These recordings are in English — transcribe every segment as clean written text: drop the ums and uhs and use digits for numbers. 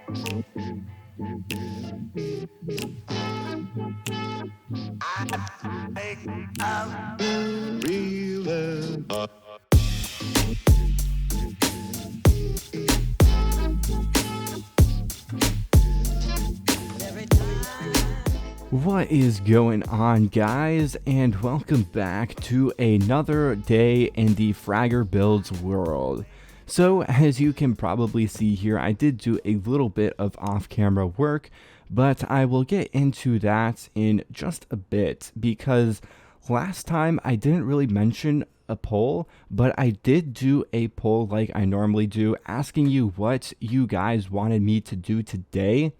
What is going on, guys, and welcome back to another day in the Fragger Builds world. So, as you can probably see here, I did do a little bit of off-camera work, but I will get into that in just a bit, because last time I didn't really mention a poll, but I did do a poll like I normally do, asking you what you guys wanted me to do today.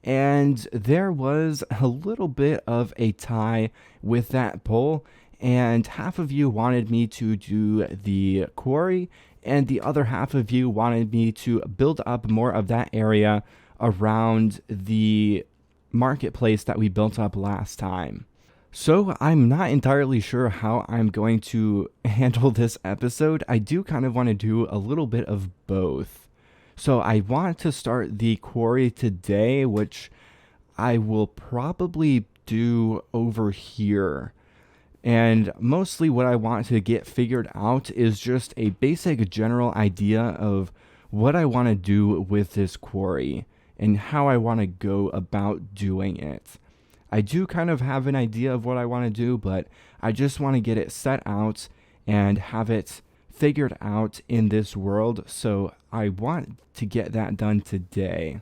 And there was a little bit of a tie with that poll, and half of you wanted me to do the quarry, and the other half of you wanted me to build up more of that area around the marketplace that we built up last time. So I'm not entirely sure how I'm going to handle this episode. I do kind of want to do a little bit of both. So I want to start the quarry today, which I will probably do over here. And mostly what I want to get figured out is just a basic general idea of what I want to do with this quarry and how I want to go about doing it. I do kind of have an idea of what I want to do, but I just want to get it set out and have it figured out in this world, so I want to get that done today.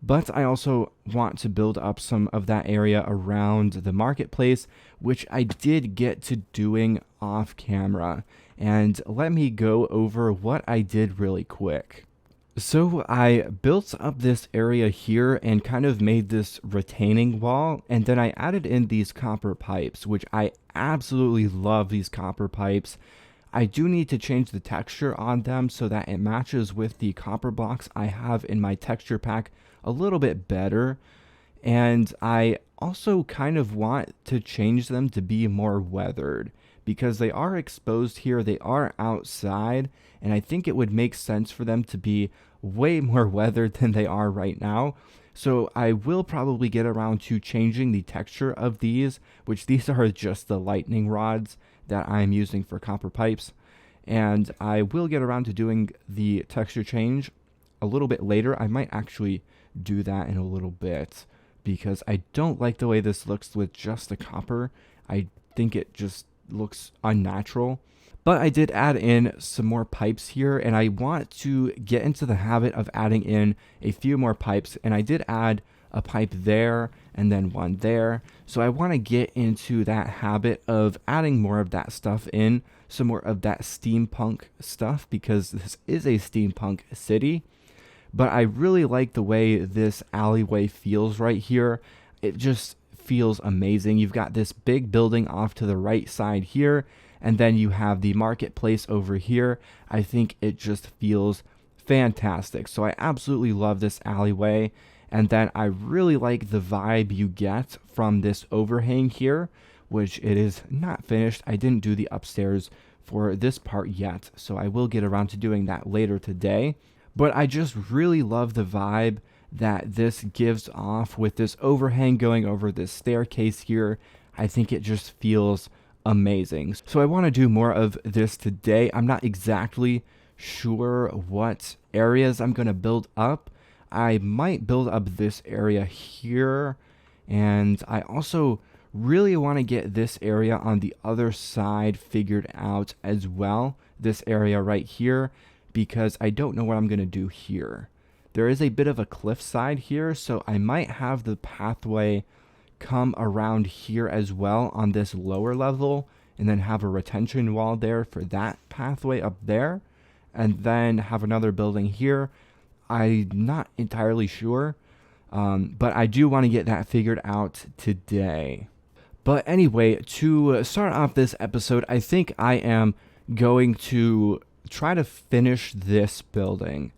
But I also want to build up some of that area around the marketplace, which I did get to doing off camera. And let me go over what I did really quick. So I built up this area here and kind of made this retaining wall, and then I added in these copper pipes, which I absolutely love these copper pipes. I do need to change the texture on them so that it matches with the copper blocks I have in my texture pack a little bit better. And I also kind of want to change them to be more weathered because they are exposed here, they are outside, and I think it would make sense for them to be way more weathered than they are right now. So I will probably get around to changing the texture of these, which these are just the lightning rods that I'm using for copper pipes, and I will get around to doing the texture change a little bit later. I might actually do that in a little bit because I don't like the way this looks with just the copper. I think it just looks unnatural. But I did add in some more pipes here, and I want to get into the habit of adding in a few more pipes, and I did add a pipe there and then one there. So I want to get into that habit of adding more of that stuff in, some more of that steampunk stuff, because this is a steampunk city. But I really like the way this alleyway feels right here. It just feels amazing. You've got this big building off to the right side here, and then you have the marketplace over here. I think it just feels fantastic. So I absolutely love this alleyway. And then I really like the vibe you get from this overhang here, which it is not finished. I didn't do the upstairs for this part yet, so I will get around to doing that later today. But I just really love the vibe that this gives off with this overhang going over this staircase here. I think it just feels amazing. So I want to do more of this today. I'm not exactly sure what areas I'm going to build up. I might build up this area here, and I also really want to get this area on the other side figured out as well, this area right here, because I don't know what I'm going to do here. There is a bit of a cliffside here, so I might have the pathway come around here as well on this lower level, and then have a retention wall there for that pathway up there, and then have another building here. I'm not entirely sure, but I do want to get that figured out today. But anyway, to start off this episode, I think I am going to try to finish this building.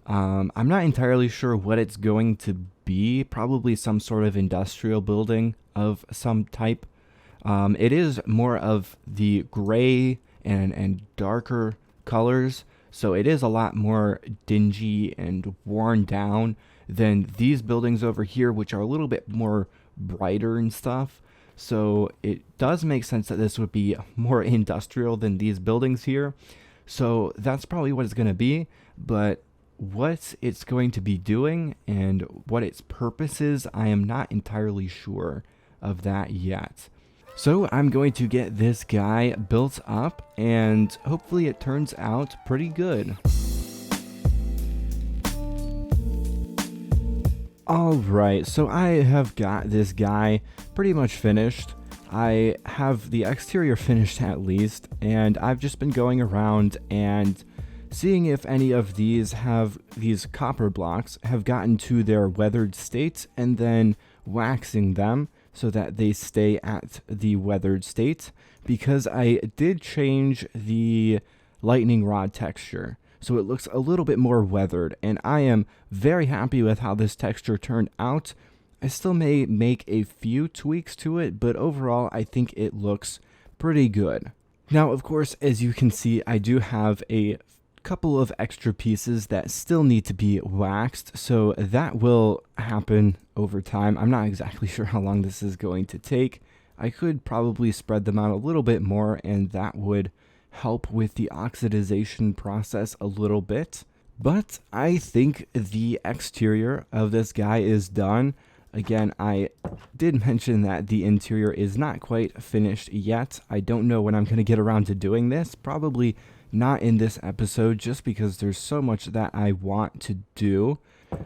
I'm not entirely sure what it's going to be, probably some sort of industrial building of some type. It is more of the gray and darker colors, So it is a lot more dingy and worn down than these buildings over here, which are a little bit more brighter and stuff. So it does make sense that this would be more industrial than these buildings here. So that's probably what it's going to be. But what it's going to be doing and what its purpose is, I am not entirely sure of that yet. So I'm going to get this guy built up, and hopefully it turns out pretty good. Alright, so I have got this guy pretty much finished. I have the exterior finished at least, and I've just been going around and seeing if any of these copper blocks have gotten to their weathered state, and then waxing them so that they stay at the weathered state, because I did change the lightning rod texture. So it looks a little bit more weathered, and I am very happy with how this texture turned out. I still may make a few tweaks to it, but overall I think it looks pretty good. Now, of course, as you can see, I do have a couple of extra pieces that still need to be waxed, so that will happen over time. I'm not exactly sure how long this is going to take. I could probably spread them out a little bit more, and that would help with the oxidization process a little bit. But I think the exterior of this guy is done. Again, I did mention that the interior is not quite finished yet. I don't know when I'm going to get around to doing this. Probably not in this episode, just because there's so much that I want to do.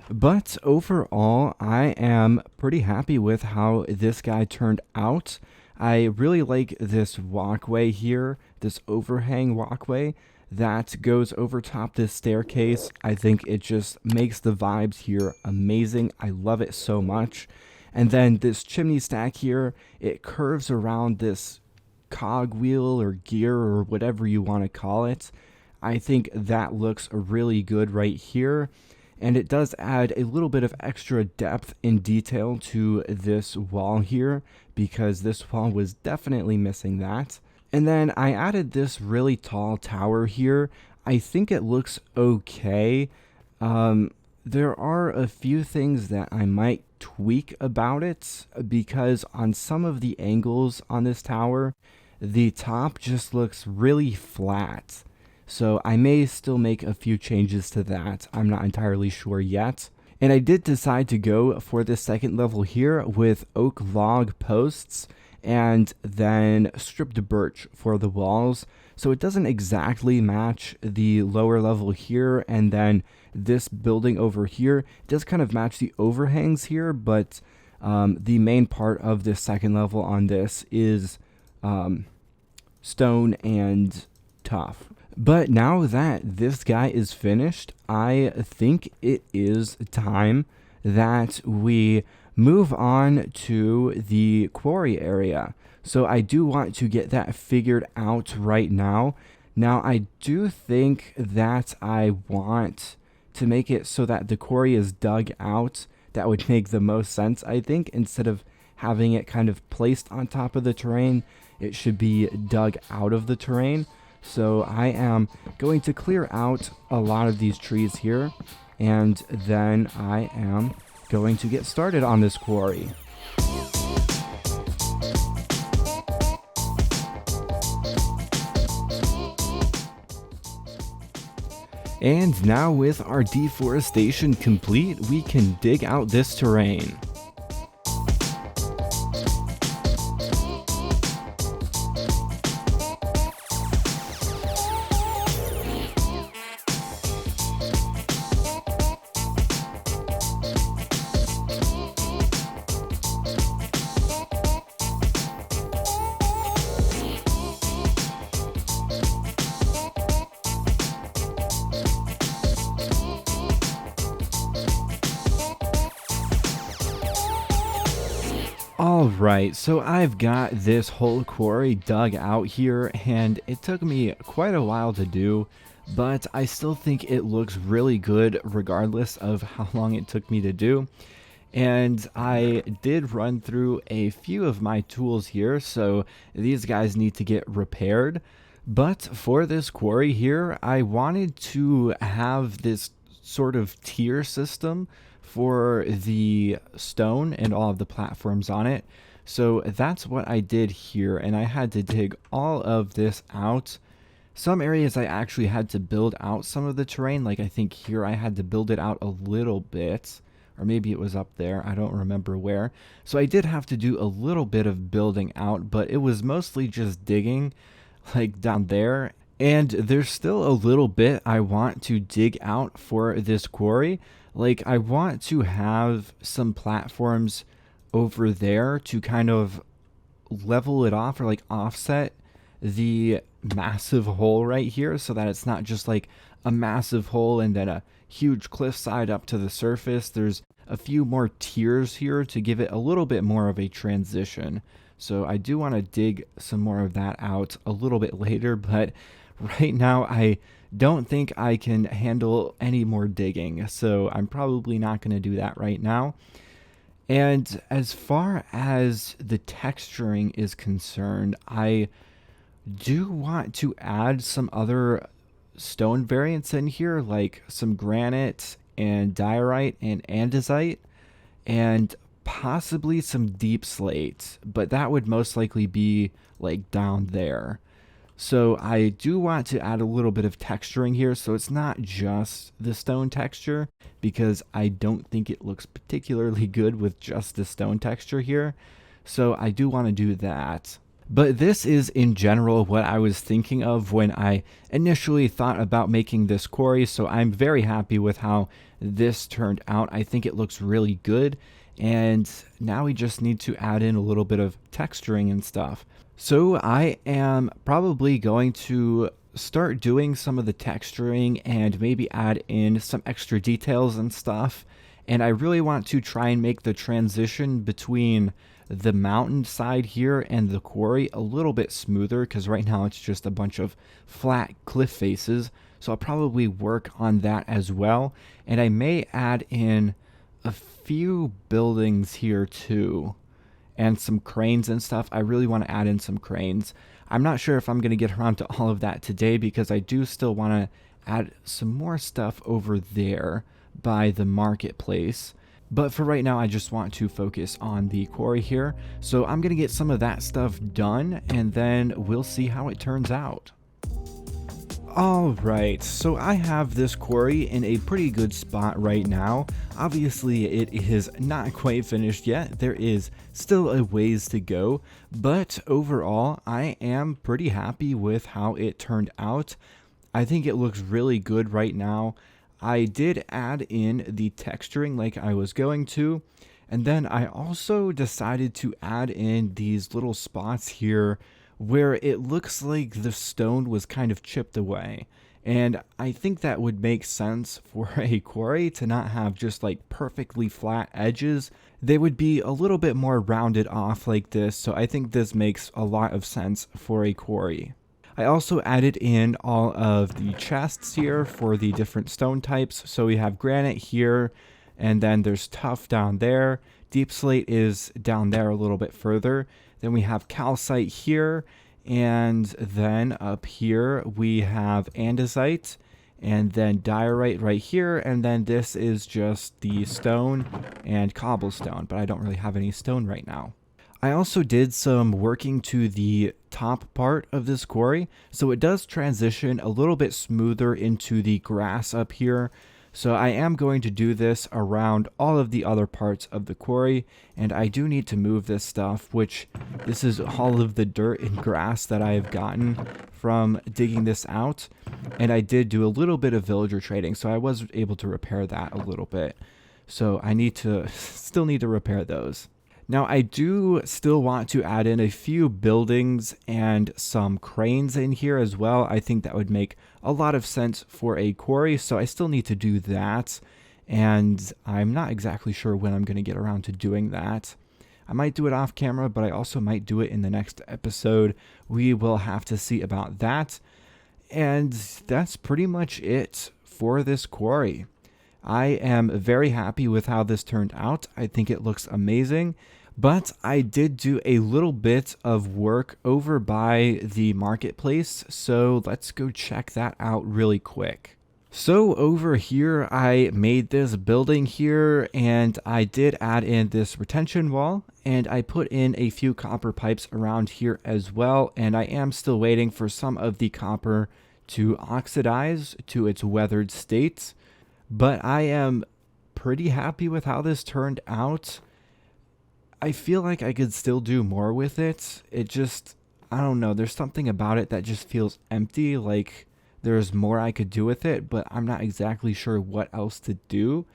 But overall, I am pretty happy with how this guy turned out. I really like this walkway here, this overhang walkway that goes over top this staircase. I think it just makes the vibes here amazing. I love it so much. And then this chimney stack here, it curves around this cogwheel or gear or whatever you want to call it. I think that looks really good right here. And it does add a little bit of extra depth and detail to this wall here, because this wall was definitely missing that. And then I added this really tall tower here. I think it looks okay. There are a few things that I might tweak about it, because on some of the angles on this tower, the top just looks really flat. So I may still make a few changes to that. I'm not entirely sure yet. And I did decide to go for the second level here with oak log posts and then stripped birch for the walls. So it doesn't exactly match the lower level here, and then this building over here does kind of match the overhangs here, but the main part of this second level on this is stone and tough. But now that this guy is finished, I think it is time that we move on to the quarry area. So I do want to get that figured out right now. Now I do think that I want to make it so that the quarry is dug out. That would make the most sense, I think. Instead of having it kind of placed on top of the terrain, it should be dug out of the terrain. So I am going to clear out a lot of these trees here, and then I am going to get started on this quarry. And now with our deforestation complete, we can dig out this terrain. Alright, so I've got this whole quarry dug out here, and it took me quite a while to do, but I still think it looks really good regardless of how long it took me to do. And I did run through a few of my tools here, so these guys need to get repaired. But for this quarry here, I wanted to have this sort of tier system for the stone and all of the platforms on it. So that's what I did here, and I had to dig all of this out. Some areas I actually had to build out some of the terrain, like I think here I had to build it out a little bit, or maybe it was up there, I don't remember where. So I did have to do a little bit of building out, but it was mostly just digging, like down there. And there's still a little bit I want to dig out for this quarry. Like I want to have some platforms over there to kind of level it off, or like offset the massive hole right here, so that it's not just like a massive hole and then a huge cliffside up to the surface. There's a few more tiers here to give it a little bit more of a transition. So I do want to dig some more of that out a little bit later, but right now I don't think I can handle any more digging, so I'm probably not going to do that right now. And as far as the texturing is concerned, I do want to add some other stone variants in here, like some granite and diorite and andesite, and possibly some deep slate, but that would most likely be like down there. So I do want to add a little bit of texturing here, so it's not just the stone texture, because I don't think it looks particularly good with just the stone texture here. So I do want to do that. But this is in general what I was thinking of when I initially thought about making this quarry, so I'm very happy with how this turned out. I think it looks really good, and now we just need to add in a little bit of texturing and stuff. So I am probably going to start doing some of the texturing and maybe add in some extra details and stuff. And I really want to try and make the transition between the mountain side here and the quarry a little bit smoother, because right now it's just a bunch of flat cliff faces. So I'll probably work on that as well. And I may add in a few buildings here too, and some cranes and stuff. I really want to add in some cranes. I'm not sure if I'm going to get around to all of that today, because I do still want to add some more stuff over there by the marketplace. But for right now, I just want to focus on the quarry here. So I'm going to get some of that stuff done, and then we'll see how it turns out. Alright, so I have this quarry in a pretty good spot right now. Obviously it is not quite finished yet, there is still a ways to go, but overall I am pretty happy with how it turned out. I think it looks really good right now. I did add in the texturing like I was going to, and then I also decided to add in these little spots here where it looks like the stone was kind of chipped away. And I think that would make sense for a quarry to not have just like perfectly flat edges. They would be a little bit more rounded off like this, so I think this makes a lot of sense for a quarry. I also added in all of the chests here for the different stone types. So we have granite here, and then there's tuff down there. Deep slate is down there a little bit further. Then we have calcite here, and then up here we have andesite, and then diorite right here, and then this is just the stone and cobblestone, but I don't really have any stone right now. I also did some working to the top part of this quarry, so it does transition a little bit smoother into the grass up here. So I am going to do this around all of the other parts of the quarry, and I do need to move this stuff, which this is all of the dirt and grass that I have gotten from digging this out. And I did do a little bit of villager trading, so I was able to repair that a little bit. So I still need to repair those. Now I do still want to add in a few buildings and some cranes in here as well. I think that would make a lot of sense for a quarry, so I still need to do that. And I'm not exactly sure when I'm going to get around to doing that. I might do it off camera, but I also might do it in the next episode. We will have to see about that. And that's pretty much it for this quarry. I am very happy with how this turned out. I think it looks amazing, But I did do a little bit of work over by the marketplace, so let's go check that out really quick. So over here, I made this building here, and I did add in this retention wall, and I put in a few copper pipes around here as well, and I am still waiting for some of the copper to oxidize to its weathered state, but I am pretty happy with how this turned out. I feel like I could still do more with it. It just, I don't know, there's something about it that just feels empty, like there's more I could do with it, but I'm not exactly sure what else to do.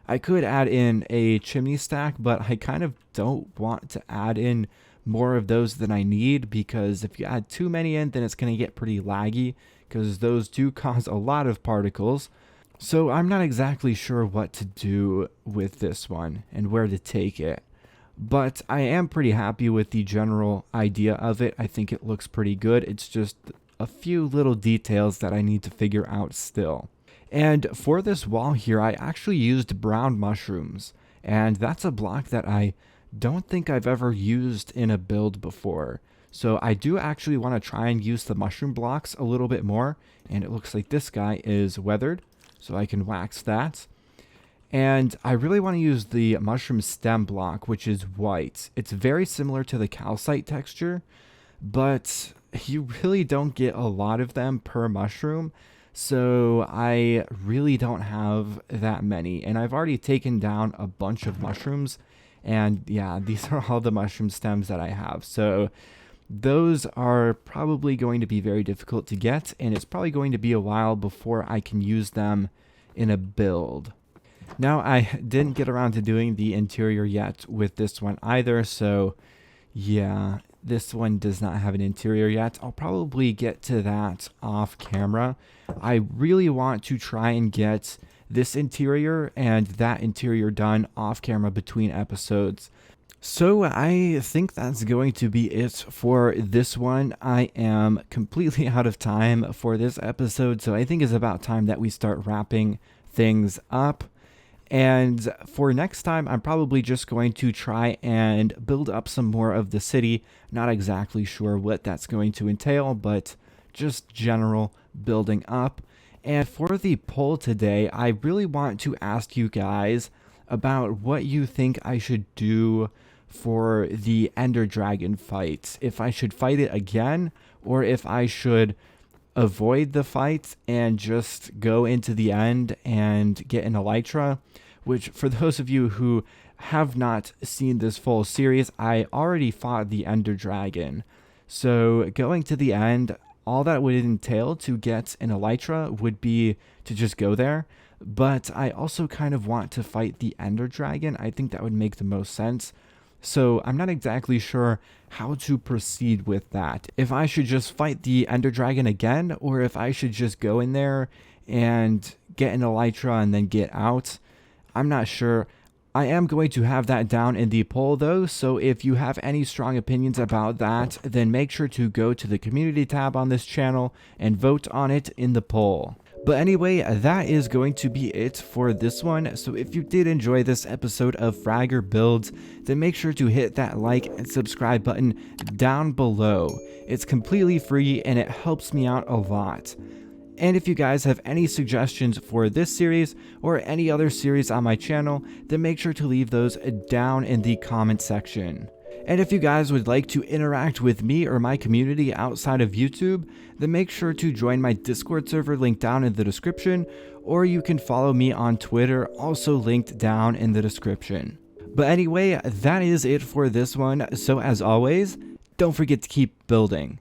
I could add in a chimney stack, but I kind of don't want to add in more of those than I need, because if you add too many in, then it's going to get pretty laggy, because those do cause a lot of particles. So I'm not exactly sure what to do with this one and where to take it. But I am pretty happy with the general idea of it. I think it looks pretty good. It's just a few little details that I need to figure out still. And for this wall here, I actually used brown mushrooms. And that's a block that I don't think I've ever used in a build before. So I do actually want to try and use the mushroom blocks a little bit more. And it looks like this guy is weathered, so I can wax that. And I really want to use the mushroom stem block, which is white. It's very similar to the calcite texture, but you really don't get a lot of them per mushroom. So I really don't have that many. And I've already taken down a bunch of mushrooms. And yeah, these are all the mushroom stems that I have. So those are probably going to be very difficult to get. And it's probably going to be a while before I can use them in a build. Now, I didn't get around to doing the interior yet with this one either, so yeah, this one does not have an interior yet. I'll probably get to that off camera. I really want to try and get this interior and that interior done off camera between episodes. So I think that's going to be it for this one. I am completely out of time for this episode, so I think it's about time that we start wrapping things up. And for next time, I'm probably just going to try and build up some more of the city. Not exactly sure what that's going to entail, but just general building up. And for the poll today, I really want to ask you guys about what you think I should do for the Ender Dragon fight. If I should fight it again, or if I should avoid the fight and just go into the end and get an elytra, which for those of you who have not seen this full series, I already fought the Ender Dragon. So going to the end, all that would entail to get an elytra would be to just go there. But I also kind of want to fight the Ender Dragon. I think that would make the most sense. So I'm not exactly sure how to proceed with that. If I should just fight the Ender Dragon again, or if I should just go in there and get an elytra and then get out. I'm not sure. I am going to have that down in the poll though, so if you have any strong opinions about that, then make sure to go to the community tab on this channel and vote on it in the poll. But anyway, that is going to be it for this one. So if you did enjoy this episode of Fragger Builds, then make sure to hit that like and subscribe button down below. It's completely free and it helps me out a lot. And if you guys have any suggestions for this series or any other series on my channel, then make sure to leave those down in the comment section. And if you guys would like to interact with me or my community outside of YouTube, then make sure to join my Discord server linked down in the description, or you can follow me on Twitter, also linked down in the description. But anyway, that is it for this one, so as always, don't forget to keep building.